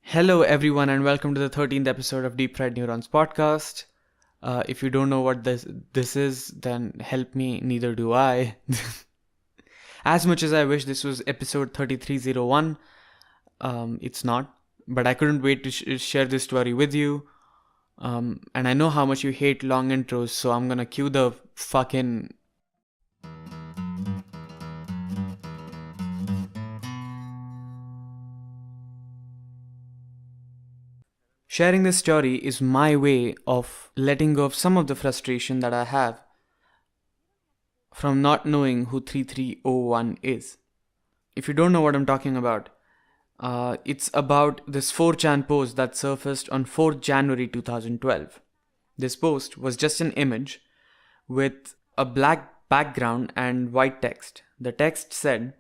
Hello, everyone, and welcome to the 13th episode of Deep Fried Neurons podcast. If you don't know what this is, then help me, neither do I. As much as I wish this was episode 3301, it's not. But I couldn't wait to share this story with you. And I know how much you hate long intros, so I'm gonna cue the fucking... Sharing this story is my way of letting go of some of the frustration that I have from not knowing who 3301 is. If you don't know what I'm talking about, it's about this 4chan post that surfaced on 4th January 2012. This post was just an image with a black background and white text. The text said,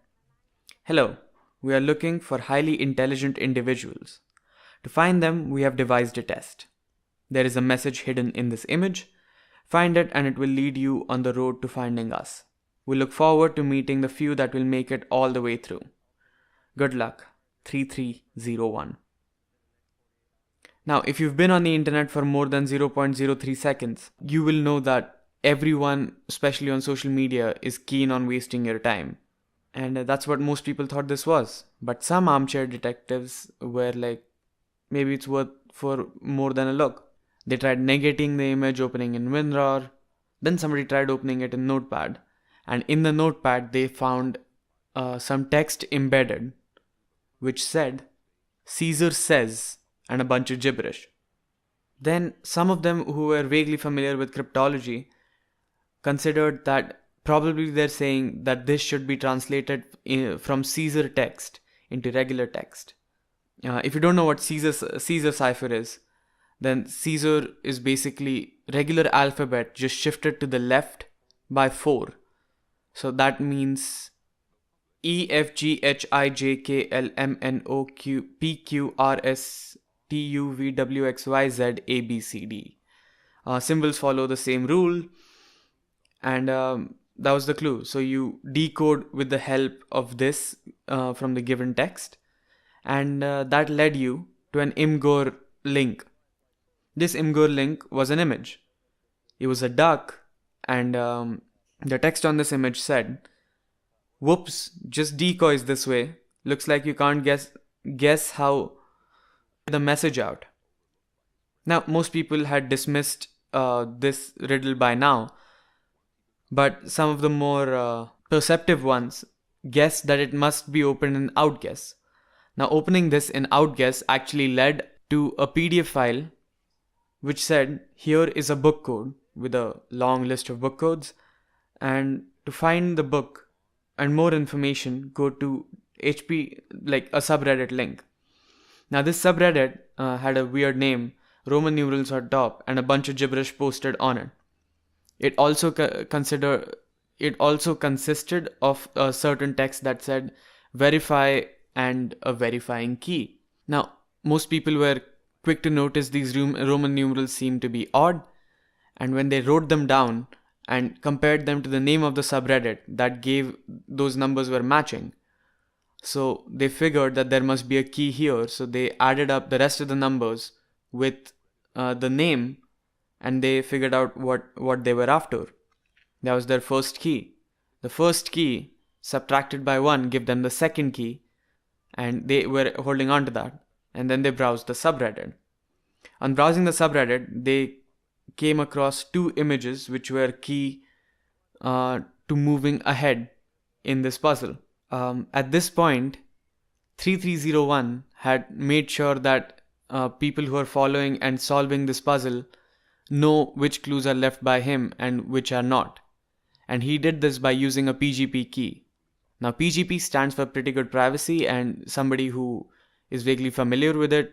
"Hello, we are looking for highly intelligent individuals. To find them, we have devised a test. There is a message hidden in this image. Find it and it will lead you on the road to finding us. We look forward to meeting the few that will make it all the way through. Good luck, 3301. Now, if you've been on the internet for more than 0.03 seconds, you will know that everyone, especially on social media, is keen on wasting your time. And that's what most people thought this was. But some armchair detectives were like, maybe it's worth for more than a look. They tried negating the image opening in WinRAR. Then somebody tried opening it in Notepad. And in the Notepad, they found some text embedded, which said, "Caesar says," and a bunch of gibberish. Then some of them who were vaguely familiar with cryptology considered that probably they're saying that this should be translated from Caesar text into regular text. If you don't know what Caesar cipher is, then Caesar is basically regular alphabet just shifted to the left by 4. So that means E, F, G, H, I, J, K, L, M, N, O, Q, P, Q, R, S, T, U, V, W, X, Y, Z, A, B, C, D. Symbols follow the same rule, and that was the clue. So you decode with the help of this from the given text. And that led you to an Imgur link. This Imgur link was an image. It was a duck, and the text on this image said, "Whoops, just decoys this way. Looks like you can't guess how the message out." Now, most people had dismissed this riddle by now, but some of the more perceptive ones guessed that it must be opened in outguess. Now, opening this in outguess actually led to a PDF file which said, "Here is a book code," with a long list of book codes. And to find the book and more information, go to HP, like a subreddit link. Now, this subreddit had a weird name, Roman numerals on top, and a bunch of gibberish posted on it. It also consisted of a certain text that said, "Verify," and a verifying key. Now, most people were quick to notice these Roman numerals seemed to be odd, and when they wrote them down and compared them to the name of the subreddit that gave those numbers were matching. So they figured that there must be a key here, so they added up the rest of the numbers with the name, and they figured out what they were after. That was their first key. The first key subtracted by 1 gave them the second key, and they were holding on to that. And then they browsed the subreddit. On browsing the subreddit, they came across 2 images which were key to moving ahead in this puzzle. At this point, 3301 had made sure that people who are following and solving this puzzle know which clues are left by him and which are not. And he did this by using a PGP key. Now, PGP stands for pretty good privacy, and somebody who is vaguely familiar with it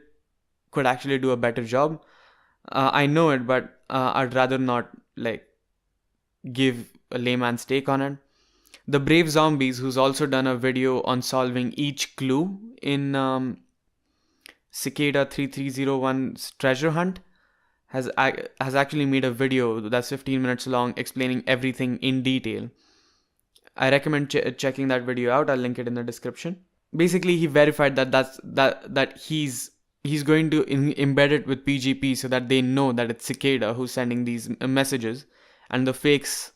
could actually do a better job. I know it, but I'd rather not give a layman's take on it. The Brave Zombies, who's also done a video on solving each clue in Cicada 3301's treasure hunt, has actually made a video that's 15 minutes long explaining everything in detail. I recommend checking that video out. I'll link it in the description. Basically, he verified that he's going to embed it with PGP so that they know that it's Cicada who's sending these messages, and the fakes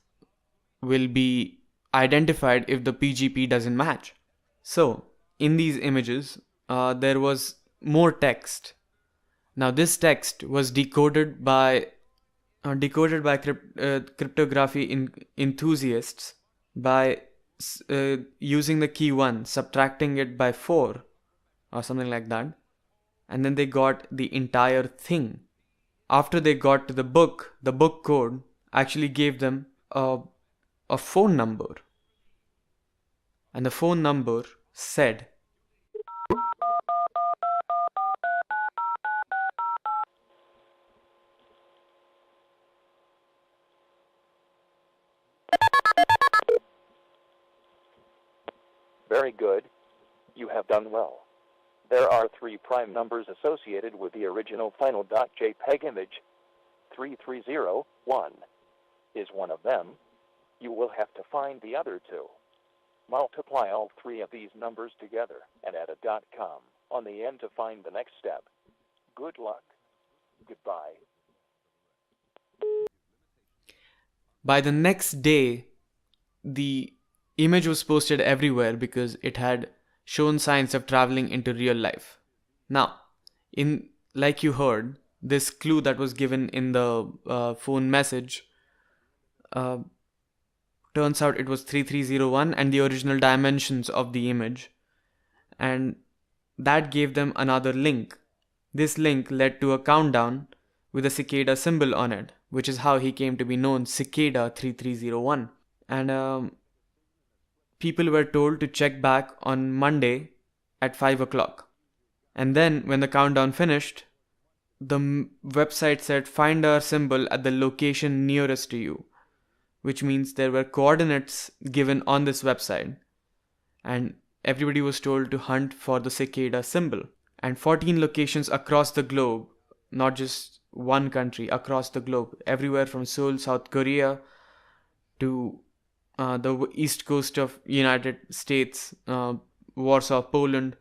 will be identified if the PGP doesn't match. So, in these images, there was more text. Now, this text was decoded by cryptography enthusiasts by using the key 1, subtracting it by 4 or something like that, and then they got the entire thing. After they got to the book code actually gave them a phone number, and the phone number said, Very good. You have done well. There are 3 prime numbers associated with the original final .jpg image. 3301 is one of them. You will have to find the other 2. Multiply all 3 of these numbers together and add a .com on the end to find the next step. Good luck. Goodbye. by the next day, the image was posted everywhere because it had shown signs of traveling into real life. Now, like you heard, this clue that was given in the phone message, turns out it was 3301 and the original dimensions of the image, and that gave them another link. This link led to a countdown with a cicada symbol on it, which is how he came to be known, Cicada 3301. And people were told to check back on Monday at 5 o'clock. And then when the countdown finished, the website said find our symbol at the location nearest to you, which means there were coordinates given on this website, and everybody was told to hunt for the cicada symbol. And 14 locations across the globe, not just one country, across the globe, everywhere from Seoul, South Korea to the east coast of United States, Warsaw, Poland,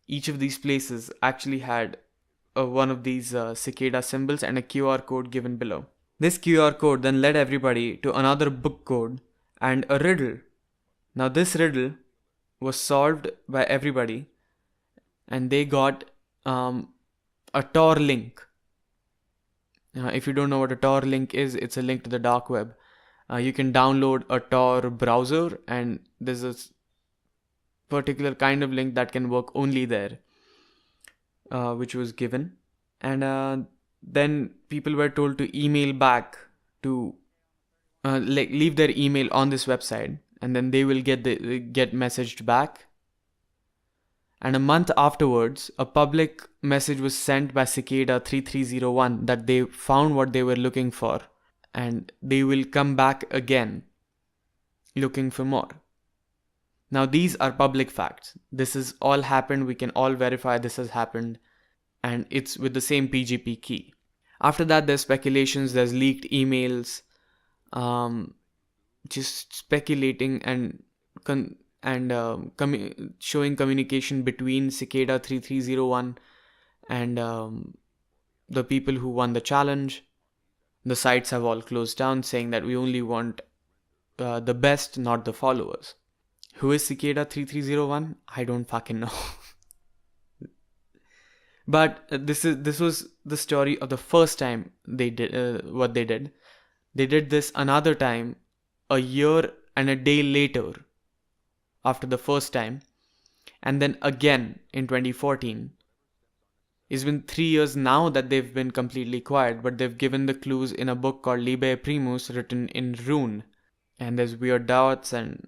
each of these places actually had one of these cicada symbols and a QR code given below. This QR code then led everybody to another book code and a riddle. Now this riddle was solved by everybody, and they got a Tor link. If you don't know what a Tor link is, it's a link to the dark web. You can download a Tor browser, and there's a particular kind of link that can work only there, which was given. And then people were told to email back to leave their email on this website, and then they will get messaged back. And a month afterwards, a public message was sent by Cicada 3301 that they found what they were looking for, and they will come back again looking for more. Now these are public facts. This has all happened. We can all verify this has happened, and it's with the same PGP key. After that, there's speculations, there's leaked emails, just speculating and showing communication between Cicada 3301 and the people who won the challenge. The sites have all closed down, saying that we only want the best, not the followers. Who is Cicada 3301? I don't fucking know. But this was the story of the first time they did what they did. They did this another time a year and a day later after the first time, and then again in 2014. It's been 3 years now that they've been completely quiet, but they've given the clues in a book called Liber Primus, written in rune, and there's weird dots. And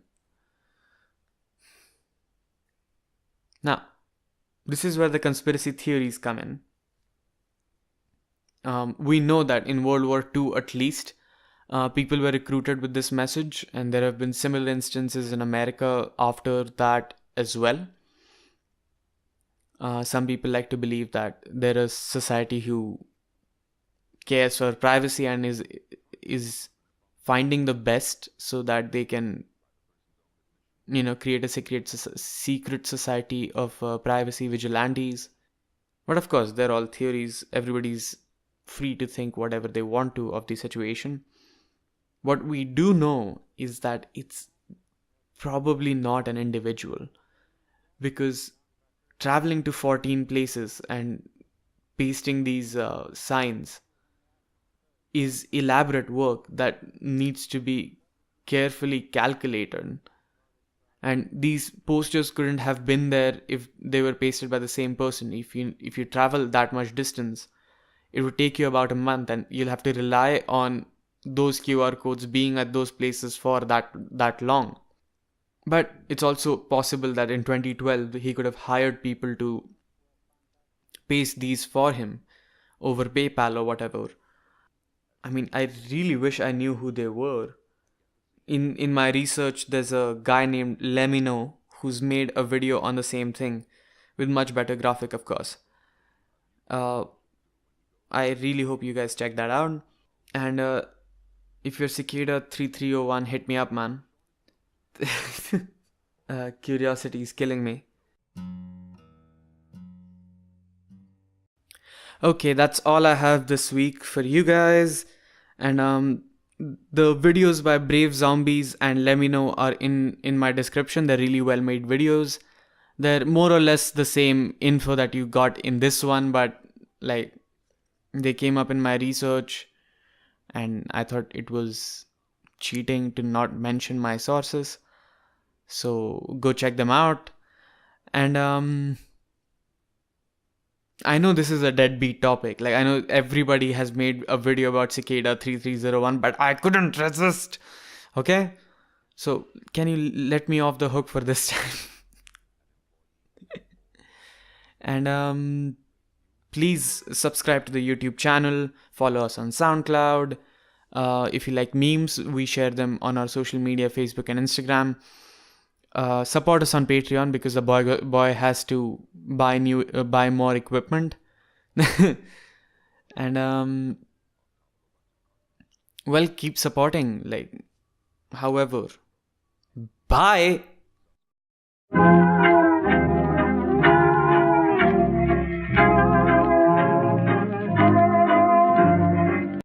now this is where the conspiracy theories come in. We know that in World War II at least, people were recruited with this message, and there have been similar instances in America after that as well. Some people like to believe that there is society who cares for privacy and is finding the best so that they can create a secret society of privacy vigilantes. But of course, they're all theories. Everybody's free to think whatever they want to of the situation. What we do know is that it's probably not an individual, because traveling to 14 places and pasting these signs is elaborate work that needs to be carefully calculated. And these posters couldn't have been there if they were pasted by the same person. If you travel that much distance, it would take you about a month, and you'll have to rely on those QR codes being at those places for that long. But it's also possible that in 2012 he could have hired people to paste these for him over PayPal or whatever. I mean, I really wish I knew who they were. In my research, there's a guy named Lemino who's made a video on the same thing with much better graphic, of course. I really hope you guys check that out. And if you're Cicada 3301, hit me up, man. Curiosity is killing me. Okay, that's all I have this week for you guys. And the videos by Brave Zombies and Lemino are in my description. They're really well made videos. They're more or less the same info that you got in this one, but like they came up in my research and I thought it was cheating to not mention my sources. So go check them out. And I know this is a deadbeat topic. Like, I know everybody has made a video about Cicada 3301, but I couldn't resist. Okay? So, can you let me off the hook for this time? And please subscribe to the YouTube channel. Follow us on SoundCloud. If you like memes, we share them on our social media, Facebook and Instagram. Support us on Patreon because the boy has to buy more equipment. And well, keep supporting, like, however. Bye.